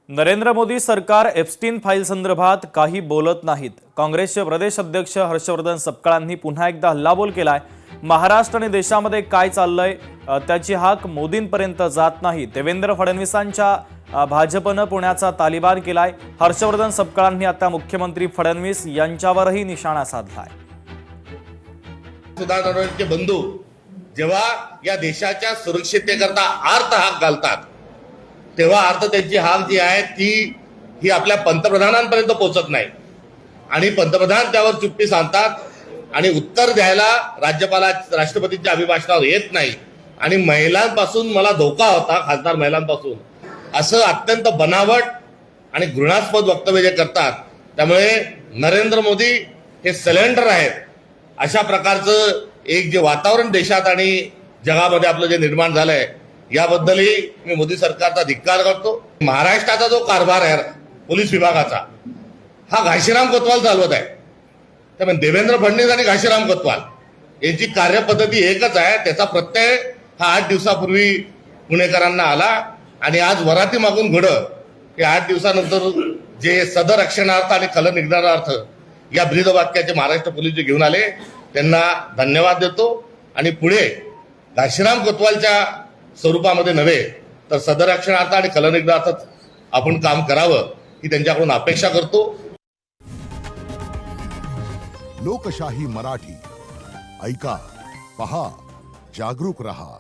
नरेंद्र मोदी सरकार Epstein file संदर्भात काही बोलत नाहीत। काँग्रेसचे प्रदेश अध्यक्ष हर्षवर्धन सपकाळांनी पुन्हा एकदा हल्लाबोल केलाय। महाराष्ट्र आणि देशामध्ये काय चाललंय त्याची हाक मोदींपर्यंत जात नाही। देवेंद्र फडणवीसांच्या भाजपनं पुण्याचा तालिबान केलाय। हर्षवर्धन सपकाळांनी आता मुख्यमंत्री फडणवीस यांच्यावरही निशाणा साधलाय। सुधारणांचे बंधू जेव्हा या देशाच्या सुरक्षिततेकरता आर्त हाक घालतात तेव्हा अर्थ त्यांची हाक जी आहे ही आपल्या पंतप्रधानांपर्यंत पोहोचत नाही आणि पंतप्रधान त्यावर चुप्पी सांगतात आणि उत्तर द्यायला राष्ट्रपतींच्या अभिभाषणावर येत नाही आणि महिलांपासून मला धोका होता, खासदार महिलांपासून, असं अत्यंत बनावट आणि घृणास्पद वक्तव्य जे करतात। त्यामुळे नरेंद्र मोदी हे सिलेंडर आहेत। अशा प्रकारचं एक जे वातावरण देशात आणि जगामध्ये आपलं जे निर्माण झालंय याबद्दलही मी मोदी सरकारचा धिक्कार करतो। महाराष्ट्राचा जो कारभार आहे पोलीस विभागाचा हा घाशीराम कोतवाल चालवत आहे। त्यामुळे देवेंद्र फडणवीस आणि घाशीराम कोतवाल यांची कार्यपद्धती एकच आहे। त्याचा प्रत्यय हा 8 दिवसापूर्वी पुणेकरांना आला आणि आज वराती मागून घोडं की 8 दिवसानंतर जे सदरक्षणार्थ आणि खलनिग्रहार्थ या ब्रीदवाक्याचे महाराष्ट्र पोलीस जे घेऊन आले त्यांना धन्यवाद देतो आणि पुढे घाशीराम कोतवालच्या स्वरूपामध्ये नव्हे तर सदरक्षणार्थ आणि खलनिग्रहार्थ आपण काम करावं ही त्यांच्याकडून अपेक्षा करतो। लोकशाही मराठी ऐका, पहा, जागरूक रहा।